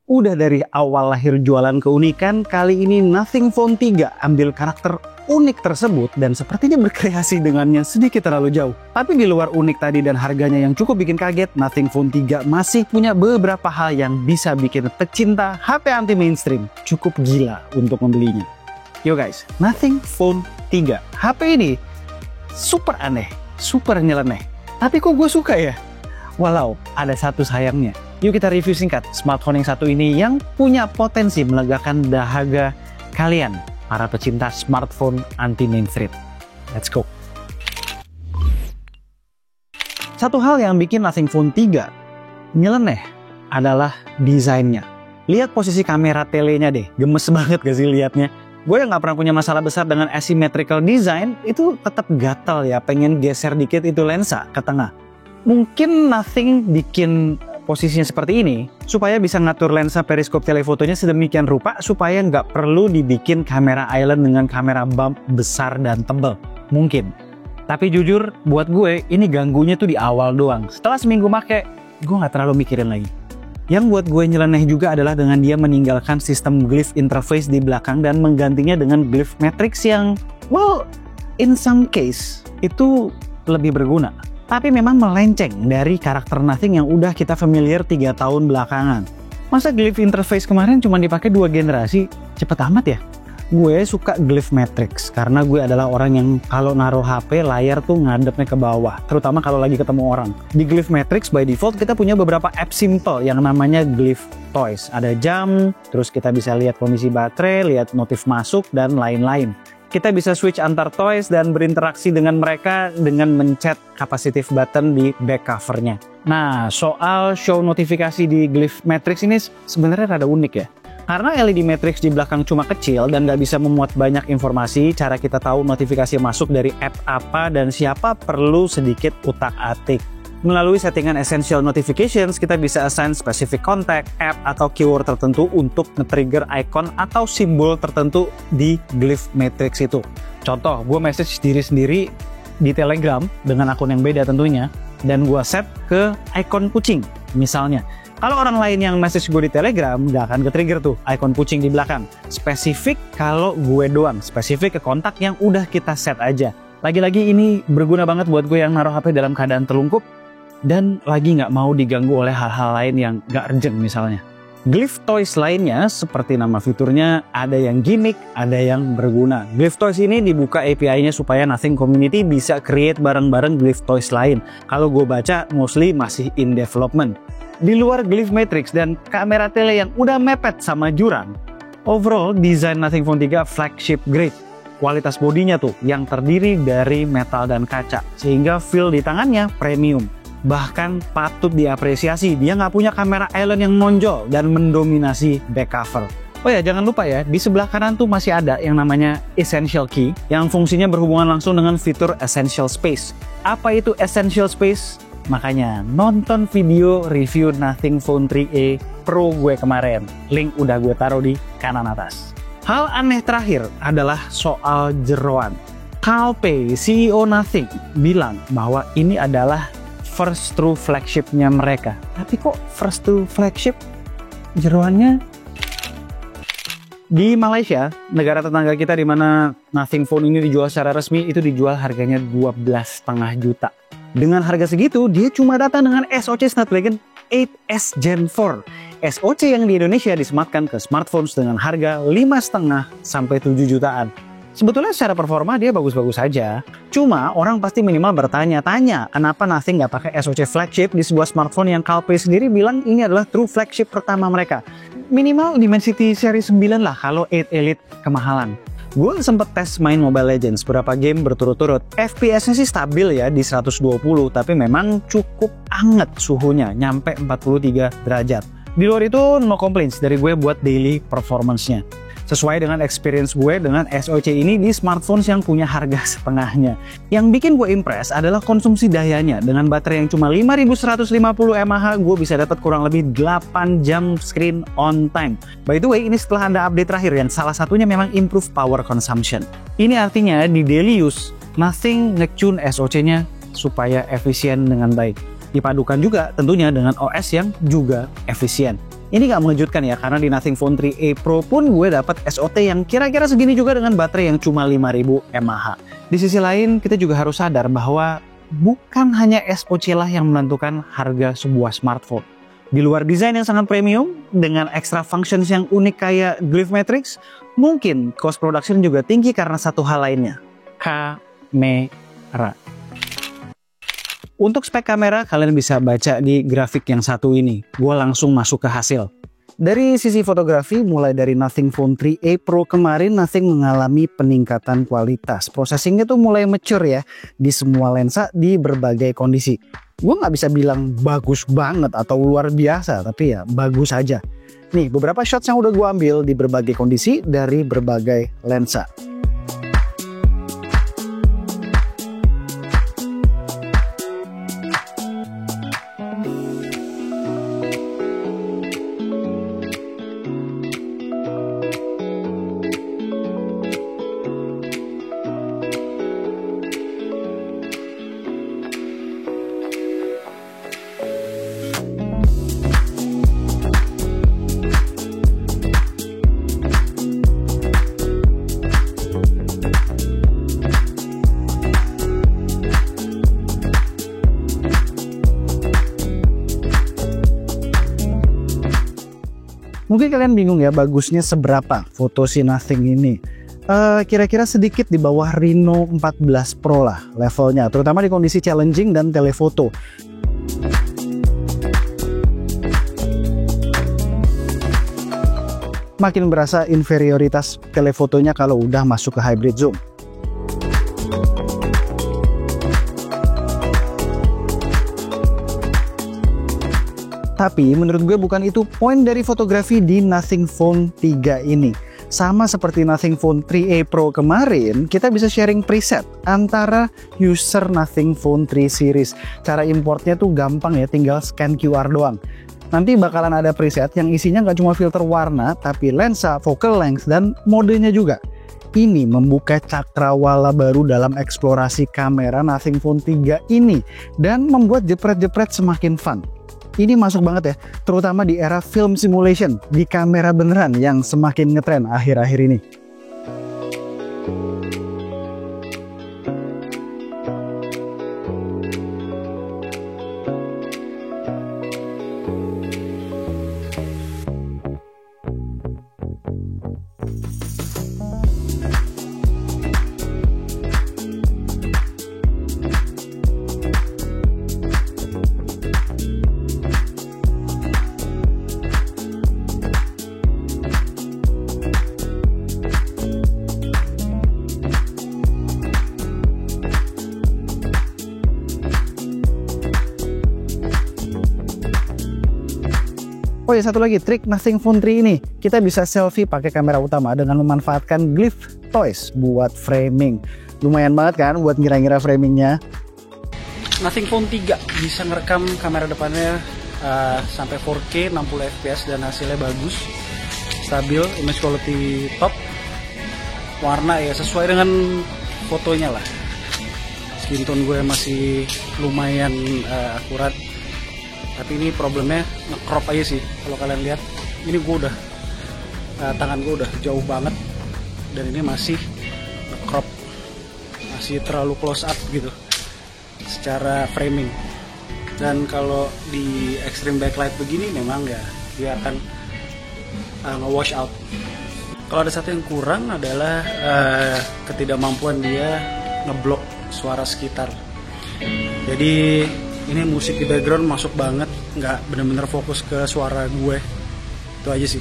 Udah dari awal lahir jualan keunikan, kali ini Nothing Phone 3 ambil karakter unik tersebut dan sepertinya berkreasi dengannya sedikit terlalu jauh. Tapi di luar unik tadi dan harganya yang cukup bikin kaget, Nothing Phone 3 masih punya beberapa hal yang bisa bikin pecinta HP anti mainstream cukup gila untuk membelinya. Yo guys, Nothing Phone 3. HP ini super aneh, super nyeleneh. Tapi kok gue suka ya? Walau ada satu sayangnya. Yuk kita review singkat smartphone yang satu ini yang punya potensi melegakan dahaga kalian, para pecinta smartphone anti mainstream. Let's go. Satu hal yang bikin Nothing Phone 3 nyeleneh adalah desainnya. Lihat posisi kamera telenya deh, gemes banget gak sih liatnya? Gue yang gak pernah punya masalah besar dengan asymmetrical design, itu tetap gatal ya, pengen geser dikit itu lensa ke tengah. Mungkin Nothing bikin posisinya seperti ini supaya bisa ngatur lensa periskop telefotonya sedemikian rupa supaya nggak perlu dibikin kamera island dengan kamera bump besar dan tebal. Mungkin. Tapi jujur buat gue ini ganggunya tuh di awal doang. Setelah seminggu make, gue nggak terlalu mikirin lagi. Yang buat gue nyeleneh juga adalah dengan dia meninggalkan sistem glyph interface di belakang dan menggantinya dengan glyph matrix yang, well, in some case itu lebih berguna. Tapi memang melenceng dari karakter Nothing yang udah kita familiar 3 tahun belakangan. Masa glyph interface kemarin cuma dipakai 2 generasi? Cepet amat ya? Gue suka glyph matrix karena gue adalah orang yang kalau naruh HP layar tuh ngadepnya ke bawah, terutama kalau lagi ketemu orang. Di glyph matrix by default kita punya beberapa app simple yang namanya glyph toys. Ada jam, terus kita bisa lihat kondisi baterai, lihat notif masuk dan lain-lain. Kita bisa switch antar toys dan berinteraksi dengan mereka dengan mencet capacitive button di back covernya. Nah, soal show notifikasi di glyph matrix ini sebenarnya rada unik ya. Karena LED matrix di belakang cuma kecil dan nggak bisa memuat banyak informasi, cara kita tahu notifikasi masuk dari app apa dan siapa perlu sedikit utak-atik. Melalui settingan Essential Notifications, kita bisa assign specific contact, app, atau keyword tertentu untuk nge-trigger icon atau simbol tertentu di glyph matrix itu. Contoh, gue message diri sendiri di Telegram dengan akun yang beda tentunya, dan gue set ke icon kucing, misalnya. Kalau orang lain yang message gue di Telegram, nggak akan ke-trigger tuh icon kucing di belakang. Spesifik kalau gue doang, spesifik ke kontak yang udah kita set aja. Lagi-lagi ini berguna banget buat gue yang naruh HP dalam keadaan telungkup, dan lagi nggak mau diganggu oleh hal-hal lain yang nggak urgent misalnya. Glyph Toys lainnya, seperti nama fiturnya, ada yang gimmick, ada yang berguna. Glyph Toys ini dibuka API-nya supaya Nothing Community bisa create bareng-bareng Glyph Toys lain. Kalau gue baca, mostly masih in development. Di luar Glyph Matrix dan kamera tele yang udah mepet sama jurang, overall desain Nothing Phone 3 flagship grade. Kualitas bodinya tuh yang terdiri dari metal dan kaca, sehingga feel di tangannya premium. Bahkan patut diapresiasi, dia nggak punya kamera island yang menonjol dan mendominasi back cover. Oh ya, jangan lupa ya, di sebelah kanan tuh masih ada yang namanya Essential Key yang fungsinya berhubungan langsung dengan fitur Essential Space. Apa itu Essential Space? Makanya nonton video review Nothing Phone 3a Pro gue kemarin. Link udah gue taruh di kanan atas. Hal aneh terakhir adalah soal jeroan. Carl Pei, CEO Nothing, bilang bahwa ini adalah first true flagship-nya mereka. Tapi kok first true flagship jeroannya? Di Malaysia, negara tetangga kita di mana Nothing Phone ini dijual secara resmi, itu dijual harganya 12,5 juta. Dengan harga segitu, dia cuma datang dengan SoC Snapdragon 8S Gen 4. SoC yang di Indonesia disematkan ke smartphones dengan harga 5,5 sampai 7 jutaan. Sebetulnya secara performa dia bagus-bagus saja. Cuma orang pasti minimal bertanya-tanya kenapa Nothing nggak pakai SoC flagship di sebuah smartphone yang Carl Pei sendiri bilang ini adalah true flagship pertama mereka. Minimal Dimensity seri 9 lah kalau 8 Elite kemahalan. Gue sempet tes main Mobile Legends beberapa game berturut-turut. FPS-nya sih stabil ya di 120, tapi memang cukup anget suhunya, nyampe 43 derajat. Di luar itu no complaints dari gue buat daily performance-nya. Sesuai dengan experience gue dengan SoC ini di smartphones yang punya harga setengahnya. Yang bikin gue impress adalah konsumsi dayanya. Dengan baterai yang cuma 5150 mAh, gue bisa dapat kurang lebih 8 jam screen on time. By the way, ini setelah ada update terakhir yang salah satunya memang improve power consumption. Ini artinya di daily use, Nothing nge-tune SoC-nya supaya efisien dengan baik. Dipadukan juga tentunya dengan OS yang juga efisien. Ini nggak mengejutkan ya, karena di Nothing Phone 3a Pro pun gue dapat SOT yang kira-kira segini juga dengan baterai yang cuma 5000 mAh. Di sisi lain, kita juga harus sadar bahwa bukan hanya SoC lah yang menentukan harga sebuah smartphone. Di luar desain yang sangat premium, dengan extra functions yang unik kayak Glyph Matrix, mungkin cost production juga tinggi karena satu hal lainnya, kamera. Untuk spek kamera, kalian bisa baca di grafik yang satu ini. Gue langsung masuk ke hasil. Dari sisi fotografi, mulai dari Nothing Phone 3a Pro kemarin, Nothing mengalami peningkatan kualitas. Processingnya tuh mulai mature ya, di semua lensa di berbagai kondisi. Gue nggak bisa bilang bagus banget atau luar biasa, tapi ya bagus aja. Nih, beberapa shots yang udah gue ambil di berbagai kondisi dari berbagai lensa. Mungkin kalian bingung ya bagusnya seberapa foto si Nothing ini. Kira-kira sedikit di bawah Reno 14 Pro lah levelnya, terutama di kondisi challenging dan telefoto. Makin berasa inferioritas telefotonya kalau udah masuk ke hybrid zoom. Tapi menurut gue bukan itu poin dari fotografi di Nothing Phone 3 ini. Sama seperti Nothing Phone 3a Pro kemarin, kita bisa sharing preset antara user Nothing Phone 3 series. Cara importnya tuh gampang ya, tinggal scan QR doang. Nanti bakalan ada preset yang isinya nggak cuma filter warna, tapi lensa, focal length, dan modenya juga. Ini membuka cakrawala baru dalam eksplorasi kamera Nothing Phone 3 ini, dan membuat jepret-jepret semakin fun. Ini masuk banget ya, terutama di era film simulation, di kamera beneran yang semakin ngetren akhir-akhir ini. Oh ya, satu lagi trik Nothing Phone 3 ini, kita bisa selfie pakai kamera utama dengan memanfaatkan Glyph Toys buat framing. Lumayan banget kan buat ngira-ngira framingnya. Nothing Phone 3 bisa ngerekam kamera depannya sampai 4K 60 fps dan hasilnya bagus, stabil, image quality top, warna ya sesuai dengan fotonya lah. Skin tone gue masih lumayan akurat. Tapi ini problemnya nge-crop aja sih. Kalau kalian lihat, ini gue udah tangan gue udah jauh banget dan ini masih nge-crop, masih terlalu close up gitu secara framing. Dan kalau di extreme backlight begini memang ya dia akan nge-wash out. Kalau ada satu yang kurang adalah ketidakmampuan dia ngeblok suara sekitar. Jadi ini musik di background masuk banget, nggak bener-bener fokus ke suara gue. Itu aja sih.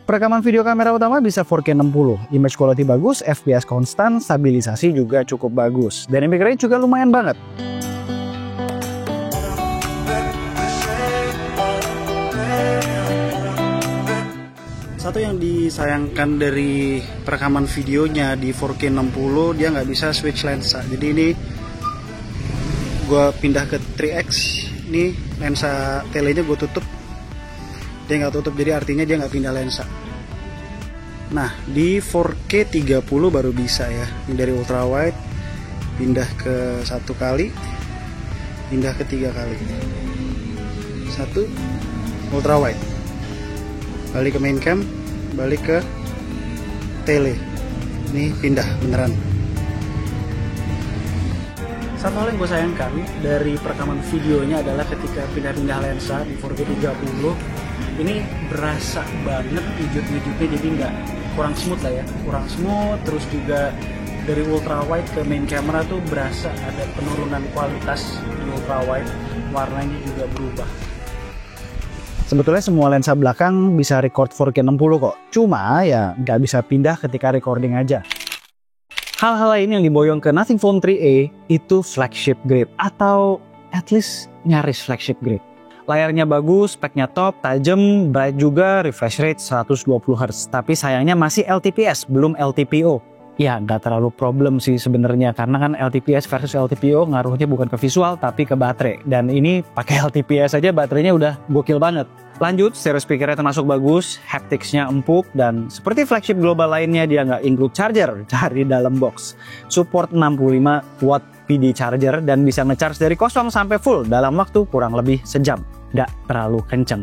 Perekaman video kamera utama bisa 4K 60, image quality bagus, FPS konstan, stabilisasi juga cukup bagus. Dynamic range juga lumayan banget. Satu yang disayangkan dari perekaman videonya di 4K 60, dia nggak bisa switch lensa. Jadi ini gue pindah ke 3X, ini lensa telenya gue tutup, dia nggak tutup, jadi artinya dia nggak pindah lensa. Nah di 4K 30 baru bisa ya, ini dari ultra wide pindah ke 1 kali, pindah ke 3 kali, 1 ultra wide, balik ke main cam, balik ke tele. Ini pindah beneran. Satu hal yang gue sayangkan dari perekaman videonya adalah ketika pindah-pindah lensa di 4K30 ini berasa banget wujud-wujudnya, jadi nggak kurang smooth lah ya, kurang smooth. Terus juga dari ultra wide ke main camera tuh berasa ada penurunan kualitas di ultra wide, warnanya juga berubah. Sebetulnya semua lensa belakang bisa record 4K60 kok, cuma ya nggak bisa pindah ketika recording aja. Hal-hal lain yang diboyong ke Nothing Phone 3a itu flagship grade, atau at least nyaris flagship grade. Layarnya bagus, speknya top, tajam, bright juga, refresh rate 120Hz. Tapi sayangnya masih LTPS, belum LTPO. Ya nggak terlalu problem sih sebenarnya, karena kan LTPS versus LTPO ngaruhnya bukan ke visual tapi ke baterai. Dan ini pakai LTPS aja baterainya udah gokil banget. Lanjut, stereo speakernya termasuk bagus, hapticsnya empuk, dan seperti flagship global lainnya dia nggak include charger dari dalam box. Support 65 watt PD charger dan bisa ngecharge dari kosong sampai full dalam waktu kurang lebih sejam. Nggak terlalu kenceng.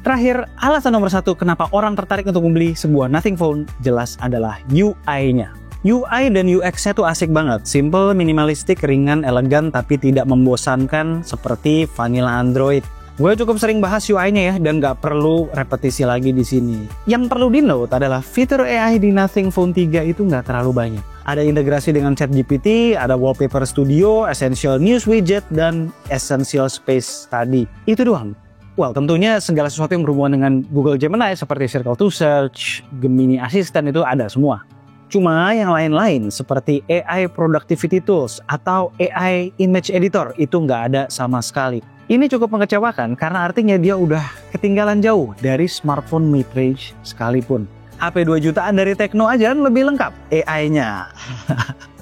Terakhir, alasan nomor satu kenapa orang tertarik untuk membeli sebuah Nothing Phone jelas adalah UI-nya. UI dan UX-nya tuh asik banget, simple, minimalistik, ringan, elegan, tapi tidak membosankan seperti vanilla Android. Gue cukup sering bahas UI-nya ya, dan nggak perlu repetisi lagi di sini. Yang perlu di-note adalah fitur AI di Nothing Phone 3 itu nggak terlalu banyak. Ada integrasi dengan ChatGPT, ada Wallpaper Studio, Essential News Widget, dan Essential Space tadi. Itu doang. Well, tentunya segala sesuatu yang berhubungan dengan Google Gemini seperti Circle to Search, Gemini Assistant itu ada semua. Cuma yang lain-lain seperti AI Productivity Tools atau AI Image Editor itu nggak ada sama sekali. Ini cukup mengecewakan karena artinya dia udah ketinggalan jauh dari smartphone mid-range sekalipun. HP 2 jutaan dari Tecno aja lebih lengkap AI-nya.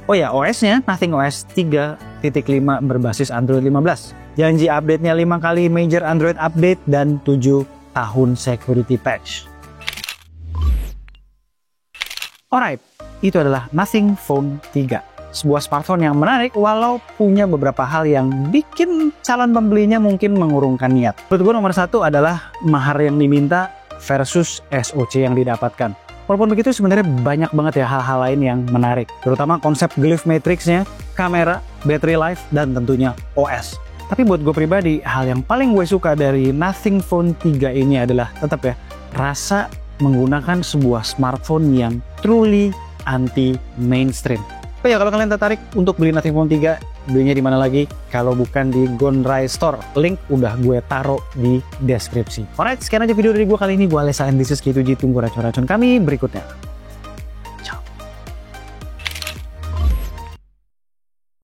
Oh ya, OS-nya Nothing OS 3.5 berbasis Android 15. Janji update-nya 5 kali major Android update dan 7 tahun security patch. Alright, itu adalah Nothing Phone 3. Sebuah smartphone yang menarik walau punya beberapa hal yang bikin calon pembelinya mungkin mengurungkan niat. Menurut gue nomor satu adalah mahar yang diminta versus SoC yang didapatkan. Walaupun begitu sebenarnya banyak banget ya hal-hal lain yang menarik. Terutama konsep glyph matrixnya, kamera, battery life, dan tentunya OS. Tapi buat gue pribadi, hal yang paling gue suka dari Nothing Phone 3 ini adalah tetap ya, rasa menggunakan sebuah smartphone yang truly anti-mainstream. Oh ya, kalau kalian tertarik untuk beli Nothing Phone 3, belinya di mana lagi? Kalau bukan di Gondrai Store. Link udah gue taruh di deskripsi. Alright, sekian aja video dari gue kali ini. Gue Alessa and this is K2G. Tunggu racun-racun kami berikutnya.